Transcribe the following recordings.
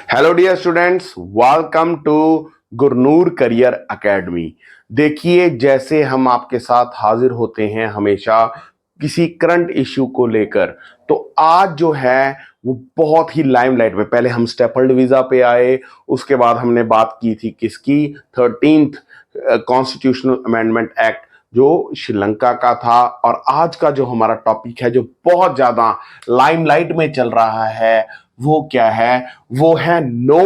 Hello dear students, welcome to Gurnoor career academy. देखिए, जैसे हम आपके साथ हाजिर होते हैं हमेशा किसी करंट इश्यू को लेकर, तो आज जो है वो बहुत ही लाइमलाइट में। पहले हम स्टेपल्ड वीजा पे आए, उसके बाद हमने बात की थी किसकी, 13th कॉन्स्टिट्यूशनल अमेंडमेंट एक्ट जो श्रीलंका का था। और आज का जो हमारा टॉपिक है जो बहुत ज्यादा लाइमलाइट में चल रहा है वो क्या है? वो है नो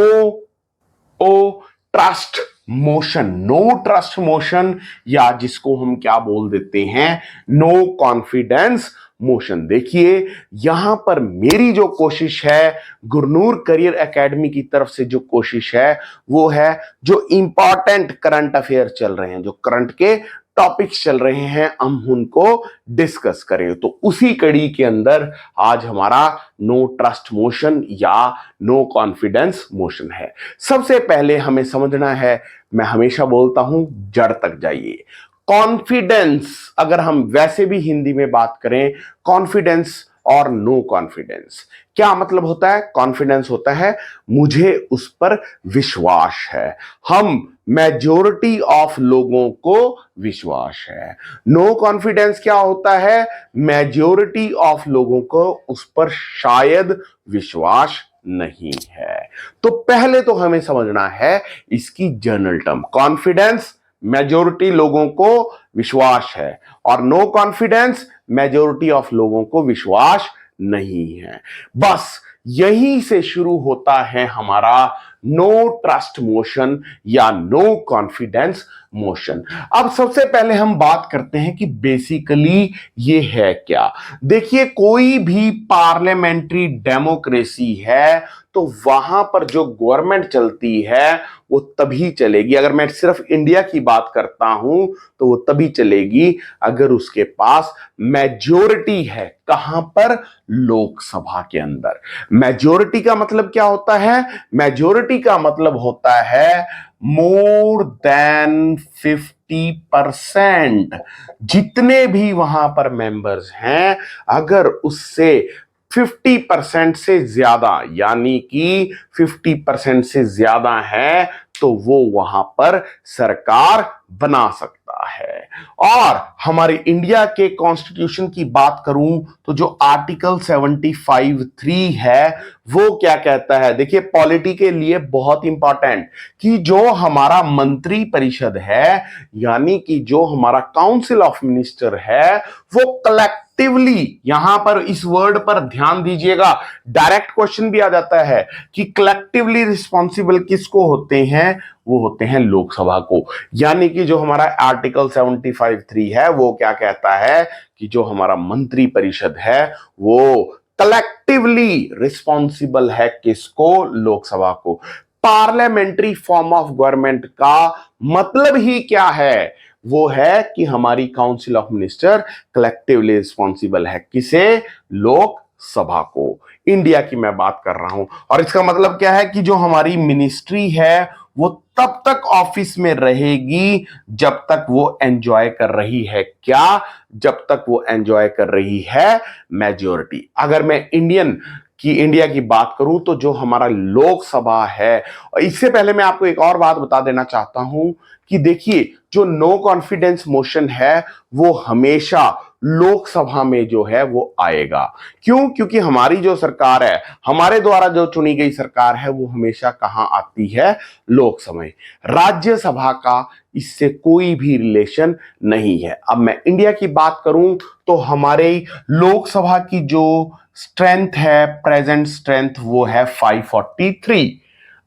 ओ trust motion. No trust motion, या जिसको हम क्या बोल देते हैं, नो कॉन्फिडेंस मोशन। देखिए, यहां पर मेरी जो कोशिश है, गुरनूर करियर एकेडमी की तरफ से जो कोशिश है वो है, जो इंपॉर्टेंट करंट अफेयर चल रहे हैं, जो करंट के टॉपिक्स चल रहे हैं, हम उनको डिस्कस करें। तो उसी कड़ी के अंदर आज हमारा नो ट्रस्ट मोशन या नो कॉन्फिडेंस मोशन है। सबसे पहले हमें समझना है, मैं हमेशा बोलता हूं, जड़ तक जाइए। कॉन्फिडेंस, अगर हम वैसे भी हिंदी में बात करें, कॉन्फिडेंस और नो कॉन्फिडेंस क्या मतलब होता है? कॉन्फिडेंस होता है मुझे उस पर विश्वास है, हम मेजॉरिटी ऑफ लोगों को विश्वास है। नो कॉन्फिडेंस क्या होता है? मेजॉरिटी ऑफ लोगों को उस पर शायद विश्वास नहीं है। तो पहले तो हमें समझना है इसकी जनरल टर्म। कॉन्फिडेंस, मेजॉरिटी लोगों को विश्वास है, और नो कॉन्फिडेंस, मेजॉरिटी ऑफ लोगों को विश्वास नहीं है। बस यहीं से शुरू होता है हमारा नो ट्रस्ट मोशन या नो कॉन्फिडेंस मोशन। अब सबसे पहले हम बात करते हैं कि बेसिकली ये है क्या। देखिए, कोई भी पार्लियामेंट्री डेमोक्रेसी है तो वहां पर जो गवर्नमेंट चलती है वो तभी चलेगी, अगर मैं सिर्फ इंडिया की बात करता हूं तो वो तभी चलेगी अगर उसके पास मेजॉरिटी है। कहां पर? लोकसभा के अंदर। मेजॉरिटी का मतलब क्या होता है? मेजॉरिटी का मतलब होता है मोर देन 50%। जितने भी वहां पर मेंबर्स हैं, अगर उससे 50% से ज्यादा, यानी कि 50% से ज्यादा है, तो वो वहां पर सरकार बना सकता है। और हमारे इंडिया के कॉन्स्टिट्यूशन की बात करूं तो जो आर्टिकल 75(3) है वो क्या कहता है? देखिए, पॉलिटी के लिए बहुत इंपॉर्टेंट, कि जो हमारा मंत्री परिषद है, यानी कि जो हमारा काउंसिल ऑफ मिनिस्टर है, वो कलेक्टिवली, यहां पर इस वर्ड पर ध्यान दीजिएगा, डायरेक्ट क्वेश्चन भी आ जाता है कि कलेक्टिवली रिस्पॉन्सिबल किसको होते हैं? वो होते हैं लोकसभा को। यानी कि जो हमारा आर्टिकल 75(3) है वो क्या कहता है कि जो हमारा मंत्री परिषद है वो कलेक्टिवली रिस्पॉन्सिबल है किसको? लोकसभा को। पार्लियामेंट्री फॉर्म ऑफ गवर्नमेंट का मतलब ही क्या है? वो है कि हमारी council of minister collectively responsible है किसे? लोकसभा को। इंडिया की मैं बात कर रहा हूं। और इसका मतलब क्या है कि जो हमारी मिनिस्ट्री है वो तब तक ऑफिस में रहेगी जब तक वो एंजॉय कर रही है क्या? जब तक वो एंजॉय कर रही है मेजॉरिटी। अगर मैं इंडिया की बात करूं तो जो हमारा लोकसभा है, और इससे पहले मैं आपको एक और बात बता देना चाहता हूं कि देखिए, जो नो कॉन्फिडेंस मोशन है वो हमेशा लोकसभा में जो है वो आएगा। क्यों? क्योंकि हमारी जो सरकार है, हमारे द्वारा जो चुनी गई सरकार है, वो हमेशा कहां आती है? लोकसभा में। राज्यसभा का इससे कोई भी रिलेशन नहीं है। अब मैं इंडिया की बात करूं तो हमारे लोकसभा की जो स्ट्रेंथ है, प्रेजेंट स्ट्रेंथ, वो है 543।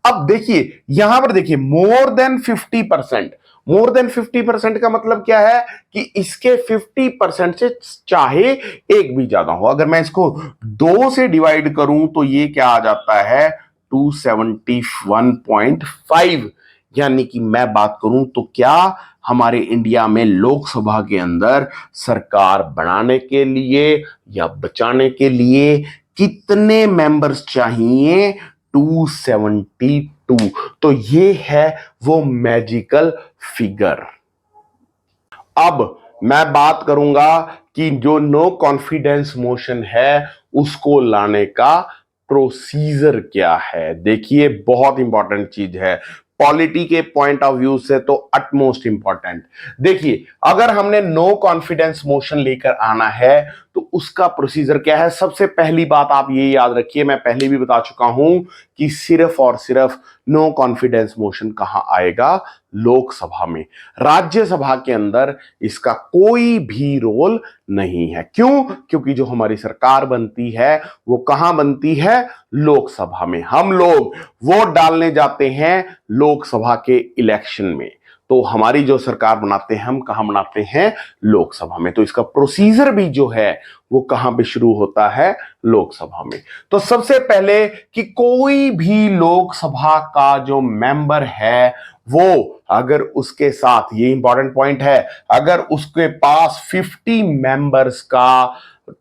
अब देखिए, यहां पर देखिए, मोर देन 50% का मतलब क्या है कि इसके 50% से चाहे एक भी ज्यादा हो। अगर मैं इसको 2 से डिवाइड करूं तो ये क्या आ जाता है? 271.5। यानी कि मैं बात करूं तो क्या हमारे इंडिया में लोकसभा के अंदर सरकार बनाने के लिए या बचाने के लिए कितने मेंबर्स चाहिए? 272। तो ये है वो मैजिकल फिगर। अब मैं बात करूंगा कि जो नो कॉन्फिडेंस मोशन है उसको लाने का प्रोसीजर क्या है। देखिए बहुत इंपॉर्टेंट चीज है, पॉलिटी के पॉइंट ऑफ व्यू से तो अटमोस्ट इंपॉर्टेंट। देखिए अगर हमने नो कॉन्फिडेंस मोशन लेकर आना है तो उसका प्रोसीजर क्या है। सबसे पहली बात आप ये याद रखिए, मैं पहले भी बता चुका हूं कि सिर्फ और सिर्फ नो कॉन्फिडेंस मोशन कहां आएगा, लोकसभा में। राज्यसभा के अंदर इसका कोई भी रोल नहीं है। क्यों? क्योंकि जो हमारी सरकार बनती है वो कहां बनती है, लोकसभा में। हम लोग वोट डालने जाते हैं लोकसभा के इलेक्शन में, तो हमारी जो सरकार बनाते हैं हम कहां बनाते हैं, लोकसभा में। तो इसका प्रोसीजर भी जो है वो कहां पे शुरू होता है, लोकसभा में। तो सबसे पहले कि कोई भी लोकसभा का जो मेंबर है वो अगर उसके साथ, ये इंपॉर्टेंट पॉइंट है, अगर उसके पास 50 मेंबर्स का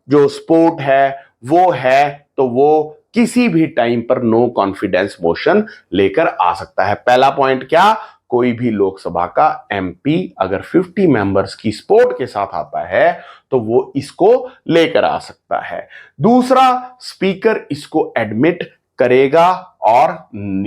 जो सपोर्ट है वो है, तो वो किसी भी टाइम पर नो कॉन्फिडेंस मोशन लेकर आ सकता है। पहला पॉइंट क्या, कोई भी लोकसभा का एमपी अगर 50 मेंबर्स की सपोर्ट के साथ आता है तो वो इसको लेकर आ सकता है। दूसरा, स्पीकर इसको एडमिट करेगा और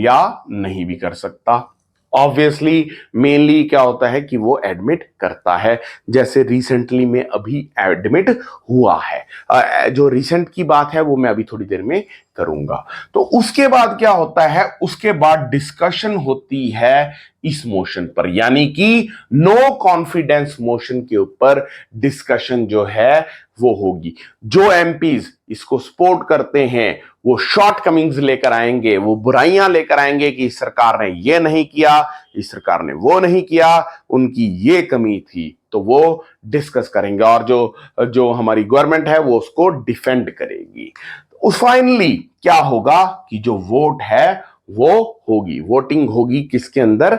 या नहीं भी कर सकता। ऑब्वियसली मेनली क्या होता है कि वो एडमिट करता है, जैसे रिसेंटली में अभी एडमिट हुआ है। जो रिसेंट की बात है वो मैं अभी थोड़ी देर में करूंगा। तो उसके बाद क्या होता है, उसके बाद डिस्कशन होती है इस मोशन पर, यानी कि नो कॉन्फिडेंस मोशन के ऊपर डिस्कशन जो है वो होगी। जो एमपीज इसको सपोर्ट करते हैं वो शॉर्ट कमिंग्स लेकर आएंगे, वो बुराइयां लेकर आएंगे कि इस सरकार ने ये नहीं किया, इस सरकार ने वो नहीं किया, उनकी ये कमी थी, तो वो डिस्कस करेंगे और जो जो हमारी गवर्नमेंट है वो उसको डिफेंड करेगी। फाइनली क्या होगा कि जो वोट है वो होगी, वोटिंग होगी किसके अंदर,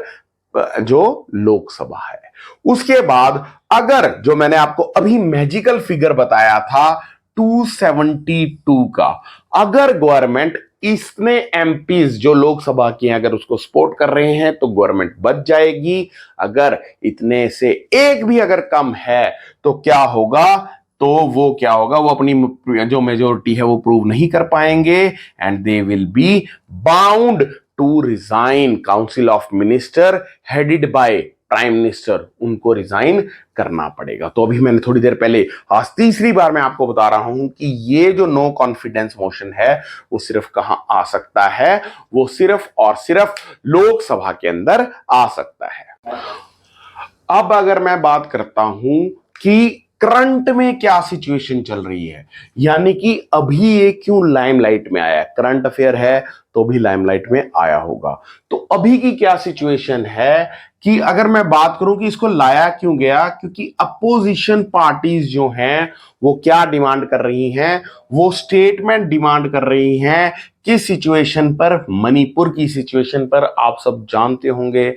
जो लोकसभा है। उसके बाद अगर जो मैंने आपको अभी मैजिकल फिगर बताया था 272 का, अगर गवर्नमेंट इसने एमपीज जो लोकसभा की हैं अगर उसको सपोर्ट कर रहे हैं तो गवर्नमेंट बच जाएगी। अगर इतने से एक भी अगर कम है तो क्या होगा, तो वो क्या होगा, वो अपनी जो मेजोरिटी है वो प्रूव नहीं कर पाएंगे and they will be bound to resign. Council of minister headed by prime minister, उनको रिजाइन करना पड़ेगा। तो अभी मैंने थोड़ी देर पहले, आज तीसरी बार मैं आपको बता रहा हूं कि ये जो नो कॉन्फिडेंस मोशन है वो सिर्फ कहां आ सकता है, वो सिर्फ और सिर्फ लोकसभा के अंदर आ सकता है। अब अगर मैं बात करता हूं कि करंट में क्या सिचुएशन चल रही है, यानी कि अभी ये क्यों लाइमलाइट में आया है, करंट अफेयर है तो भी लाइमलाइट में आया होगा। तो अभी की क्या सिचुएशन है कि अगर मैं बात करूं कि इसको लाया क्यों गया, क्योंकि अपोजिशन पार्टीज जो हैं वो क्या डिमांड कर रही हैं, वो स्टेटमेंट डिमांड कर रही हैं किस सिचुएशन पर, मणिपुर की सिचुएशन पर। आप सब जानते होंगे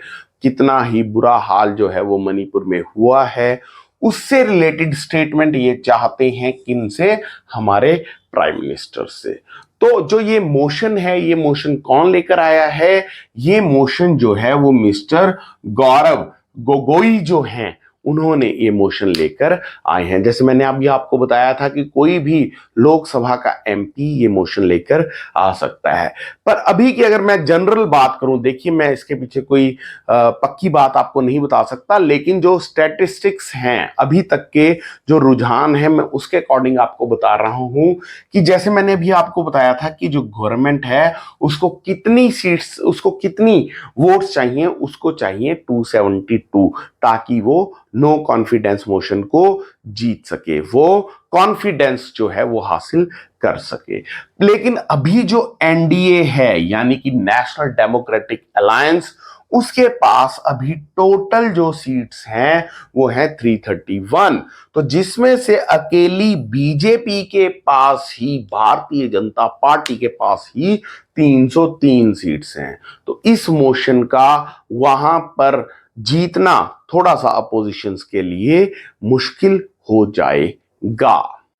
कितना ही बुरा हाल जो है वो मणिपुर में हुआ है, उससे रिलेटेड स्टेटमेंट ये चाहते हैं किनसे, हमारे प्राइम मिनिस्टर से। तो जो ये मोशन है, ये मोशन कौन लेकर आया है, ये मोशन जो है वो मिस्टर गौरव गोगोई जो हैं उन्होंने ये मोशन लेकर आए हैं। जैसे मैंने अभी आपको बताया था कि कोई भी लोकसभा का एमपी ये मोशन लेकर आ सकता है। पर अभी की अगर मैं जनरल बात करूं, देखिए मैं इसके पीछे कोई पक्की बात आपको नहीं बता सकता, लेकिन जो स्टैटिस्टिक्स हैं अभी तक के जो रुझान है मैं उसके अकॉर्डिंग आपको बता रहा हूं कि जैसे मैंने अभी आपको बताया था कि जो गवर्नमेंट है उसको कितनी सीट्स, उसको कितनी वोट्स चाहिए, उसको चाहिए 272, ताकि वो नो कॉन्फिडेंस मोशन को जीत सके, वो कॉन्फिडेंस जो है वो हासिल कर सके। लेकिन अभी जो एनडीए है यानी कि नेशनल डेमोक्रेटिक अलायंस, उसके पास अभी टोटल जो सीट्स हैं वो है 331, तो जिसमें से अकेली बीजेपी के पास ही, भारतीय जनता पार्टी के पास ही 303 सीट्स हैं। तो इस मोशन का वहां पर जीतना थोड़ा सा अपोजिशंस के लिए मुश्किल हो जाएगा।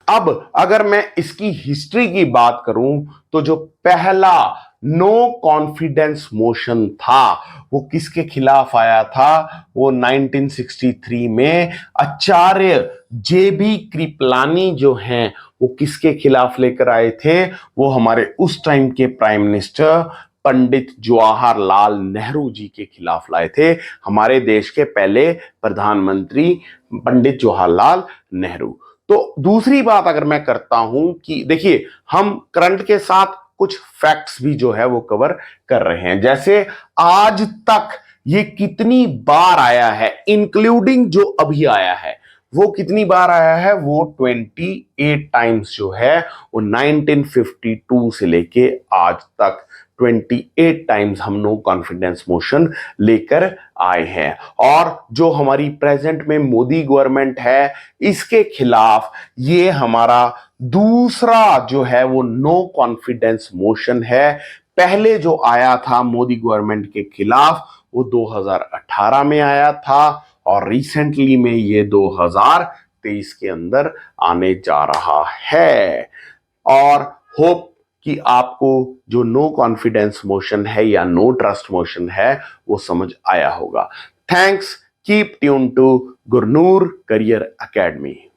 अब अगर मैं इसकी हिस्ट्री की बात करूं तो जो पहला नो कॉन्फिडेंस मोशन था वो किसके खिलाफ आया था? वो 1963 में आचार्य जेबी कृपलानी जो हैं वो किसके खिलाफ लेकर आए थे? वो हमारे उस टाइम के प्राइम मिनिस्टर पंडित जवाहरलाल नेहरू जी के खिलाफ लाए थे। हमारे देश के पहले प्रधानमंत्री पंडित जवाहरलाल नेहरू। तो दूसरी बात अगर मैं करता हूं कि देखिए हम करंट के साथ कुछ फैक्ट्स भी जो है वो कवर कर रहे हैं। जैसे आज तक ये कितनी बार आया है, इंक्लूडिंग जो अभी आया है, वो कितनी बार आया है? वो 28 टाइम्स जो है वो 1952 से लेके आज तक 28 टाइम्स हम नो कॉन्फिडेंस मोशन लेकर आए हैं। और जो हमारी प्रेजेंट में मोदी गवर्नमेंट है इसके खिलाफ ये हमारा दूसरा जो है वो नो कॉन्फिडेंस मोशन है। पहले जो आया था मोदी गवर्नमेंट के खिलाफ वो 2018 में आया था और रिसेंटली में ये 2023 के अंदर आने जा रहा है। और होप कि आपको जो नो कॉन्फिडेंस मोशन है या नो ट्रस्ट मोशन है वो समझ आया होगा। Thanks, keep tune to Gurnoor career academy.